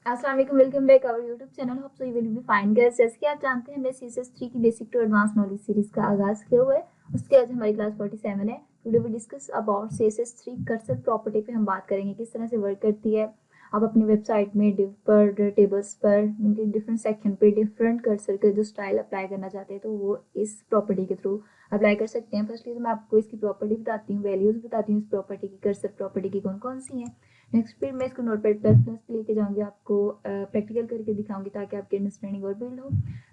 अस्सलाम वालेकुम, welcome back our YouTube channel. Hope so you will be fine guys. जैसे कि आप जानते हैं हमने CSS3 की basic to advance knowledge series का आगाज किया हुआ है। उसके आज हमारी क्लास 47 है। Today we discuss about CSS3 cursor property पे हम बात करेंगे किस तरह से वर्क करती है। आप अपनी वेबसाइट में डिव पर टेबल्स पर उनके डिफरेंट सेक्शन पे डिफरेंट कर्सर के जो स्टाइल अप्लाई करना चाहते हैं तो वो इस प्रॉपर्टी के थ्रू अप्लाई कर सकते हैं। फर्स्टली तो मैं आपको इसकी प्रॉपर्टी बताती हूँ, वैल्यूज बताती हूँ इस प्रॉपर्टी की, कर्सर प्रॉपर्टी की कौन कौन सी हैं। नेक्स्ट फिर मैं इसको नोटपैड प्लस प्लस पे लेके जाऊंगी, आपको प्रैक्टिकल करके दिखाऊंगी ताकि आपकी अंडरस्टैंडिंग और बिल्ड हो।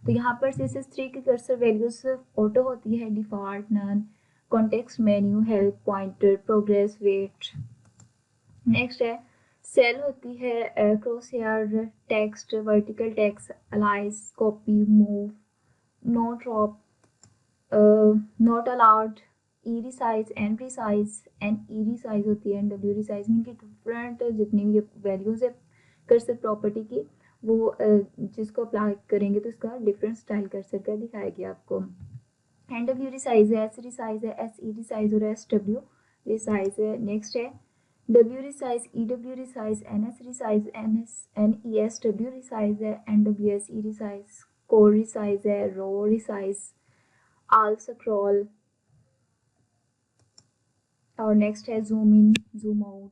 तो यहाँ पर CSS3 की कर्सर वैल्यूज ऑटो होती है, default, none, context menu, help, pointer, progress, wait. Next है सेल होती है, crosshair, text, vertical text, alias, copy, move, no drop, not allowed, E resize, N resize, N E resize होती है, N W resize. Mean की different जितनी भी values है cursor property की वो जिसको अप्लाई करेंगे तो इसका डिफरेंट स्टाइल कर्सर का दिखाएगी आपको। एन डब्ल्यू रिसाइज है, एस रिसाइज है, एस ई रिसाइज और एस डब्ल्यू रिसाइज है। नेक्स्ट है W resize, E W resize, N S resize, N E S W resize है, N W S E resize, col resize है, row resize, all scroll. और next है zoom in, zoom out,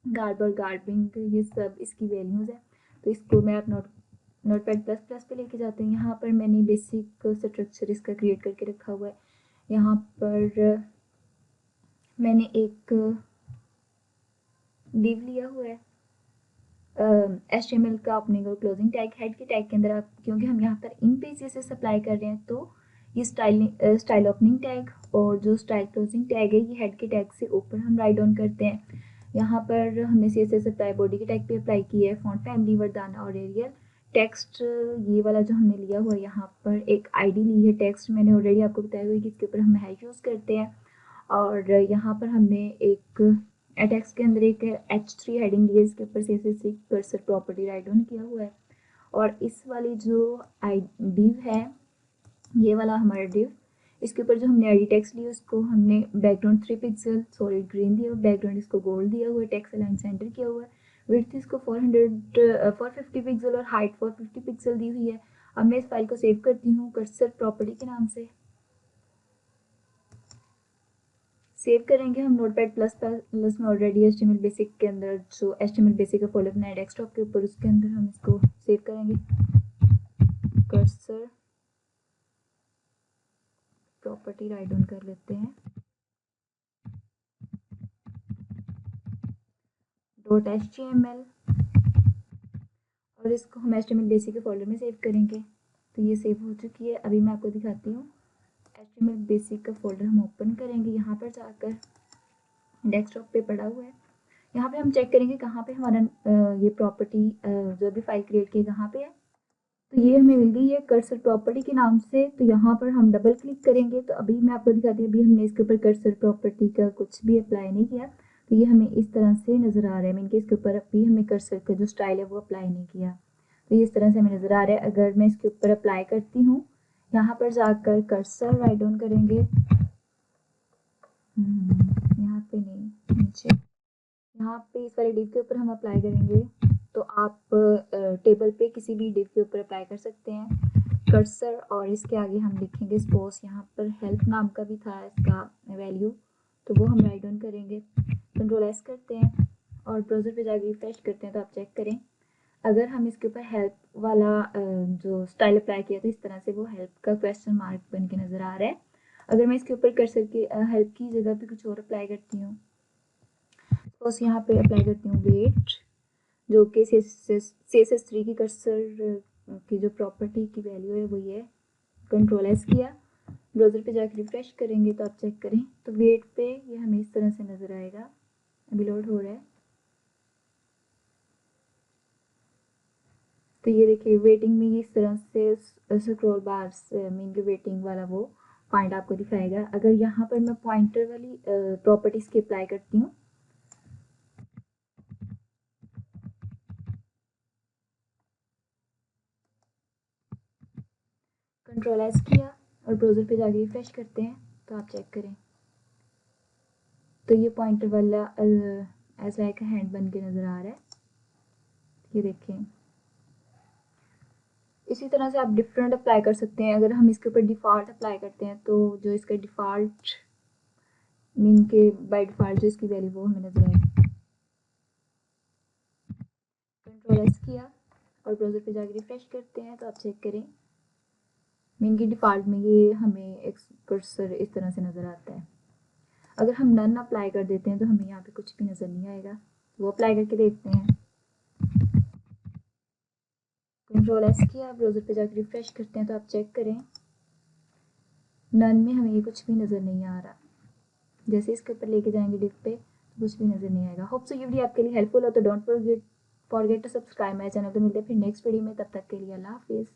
grab, grabbing, ये सब इसकी values है। तो इसको मैं आप नोटपैड प्लस प्लस पे लेके जाते हैं। यहाँ पर मैंने बेसिक स्ट्रक्चर इसका क्रिएट करके रखा हुआ है। यहाँ पर मैंने एक डिव लिया हुआ है HTML का अपने को क्लोजिंग टैग, हेड के टैग के अंदर आप, क्योंकि हम यहाँ पर इन पेजेस से सप्लाई कर रहे हैं तो ये स्टाइल ओपनिंग टैग और जो स्टाइल क्लोजिंग टैग है ये हेड के टैग से ऊपर हम राइट डाउन करते हैं। यहाँ पर हमने CSS अप्लाई बॉडी के टैग पे अप्लाई किया है, फॉन्ट फैमिली, वर्दाना और एरियल। टेक्स्ट ये वाला जो हमने लिया हुआ है, यहाँ पर एक आईडी ली है टेक्स्ट, मैंने ऑलरेडी आपको बताया हुआ है कि इसके ऊपर हम हैश यूज़ करते हैं। और यहाँ पर हमने एक टेक्स्ट के अंदर एक H3 हेडिंग दी है, इसके ऊपर CSS cursor property write down किया हुआ है। और इस वाली जो डिव है, ये वाला हमारा डिव, इसके ऊपर जो हमने आईडी टेक्स्ट लिया उसको हमने बैकग्राउंड 3 पिक्सल सॉलिड ग्रीन दिया हुआ, बैकग्राउंड इसको गोल्ड दिया हुआ है, टेक्स्ट अलाइन सेंटर किया हुआ है, विड्थ इसको 450 पिक्सल और हाइट 450 पिक्सल दी हुई है। अब मैं इस फाइल को सेव करती हूँ कर्सर प्रॉपर्टी के नाम से। सेव करेंगे हम नोटपैड प्लस प्लस में ऑलरेडी HTML बेसिक के अंदर जो HTML बेसिक का फोल्डर बनाया डेस्कटॉप के ऊपर, उसके अंदर हम इसको सेव करेंगे। कर्सर प्रॉपर्टी राइट डाउन कर लेते हैं, .html, और इसको हम HTML बेसिक के फोल्डर में सेव करेंगे। तो ये सेव हो चुकी है। अभी मैं आपको दिखाती हूँ। HTML बेसिक का फोल्डर हम ओपन करेंगे, यहाँ पर जाकर डेस्कटॉप पे पड़ा हुआ है। यहाँ पे हम चेक करेंगे कहाँ पे हमारा ये प्रॉपर्टी जो भी फाइल क्रिएट की कहाँ पे है। तो ये हमें मिल गई है कर्सर प्रॉपर्टी के नाम से। तो यहाँ पर हम डबल क्लिक करेंगे तो अभी मैं आपको दिखाती हूँ, अभी हमने इसके ऊपर कर्सर प्रॉपर्टी का कुछ भी अप्लाई नहीं किया तो ये हमें इस तरह से नज़र आ रहा है। मीन कि इसके ऊपर अभी हमें कर्सर का जो स्टाइल है वो अप्लाई नहीं किया, तो ये इस तरह से हमें नज़र आ रहा है। अगर मैं इसके ऊपर अप्लाई करती हूँ, यहाँ पर जाकर कर्सर राइट डाउन करेंगे, यहाँ पे नहीं, नीचे, यहाँ पे इस वाले डिव के ऊपर हम अप्लाई करेंगे तो आप टेबल पे किसी भी डिव के ऊपर अप्लाई कर सकते हैं कर्सर। और इसके आगे हम लिखेंगे सपोज, यहाँ पर हेल्प नाम का भी था इसका वैल्यू, तो वो हम राइट डाउन करेंगे। कंट्रोल एस करते हैं और ब्राउज़र पे जाकर रिफ्रेश करते हैं तो आप चेक करें, अगर हम इसके ऊपर हेल्प वाला जो स्टाइल अप्लाई किया तो इस तरह से वो हेल्प का क्वेश्चन मार्क बन के नज़र आ रहा है। अगर मैं इसके ऊपर कर्सर की हेल्प की जगह पे कुछ और अप्लाई करती हूँ, बस यहाँ पे अप्लाई करती हूँ वेट, जो कि CSS3 की कर्सर की जो प्रॉपर्टी की वैल्यू है वो ये है। कंट्रोल एस किया, ब्राउज़र पे जाकर रिफ्रेश करेंगे तो आप चेक करें तो वेट पे ये हमें इस तरह से नज़र आएगा। अभी लोड हो रहा है तो ये देखिए वेटिंग में इस तरह से स्क्रॉल बार्स मीन के वेटिंग वाला वो पॉइंट आपको दिखाएगा। अगर यहाँ पर मैं पॉइंटर वाली प्रॉपर्टीज़ की अप्लाई करती हूँ, कंट्रोल एस किया और ब्राउज़र पे जाके रिफ्रेश करते हैं तो आप चेक करें तो ये पॉइंटर वाला एज लाइक हैंड बन के नज़र आ रहा है। ये देखें। इसी तरह से आप डिफरेंट अप्लाई कर सकते हैं। अगर हम इसके ऊपर डिफ़ॉल्ट अप्लाई करते हैं तो जो इसका डिफ़ॉल्ट मीन के बाय डिफ़ॉल्ट जो इसकी वैल्यू वो हमें नजर आएगी। कंट्रोल एस किया और ब्राउज़र पे जाकर रिफ्रेश करते हैं तो आप चेक करें मीन की डिफ़ॉल्ट में ये हमें एक कर्सर इस तरह से नज़र आता है। अगर हम नन अप्लाई कर देते हैं तो हमें यहाँ पे कुछ भी नज़र नहीं आएगा। वो अप्लाई करके देखते हैं। कंट्रोल एस किया, ब्राउज़र पे जाकर रिफ्रेश करते हैं तो आप चेक करें नन में हमें ये कुछ भी नज़र नहीं आ रहा। जैसे इसके ऊपर लेके जाएंगे डिप पे तो कुछ भी नज़र नहीं आएगा। होप सो ये वीडियो आपके लिए हेल्पफुल हो तो don't forget to subscribe my channel. तो मिलते हैं फिर नेक्स्ट वीडियो में, तब तक के लिए अल्लाह हाफिज़।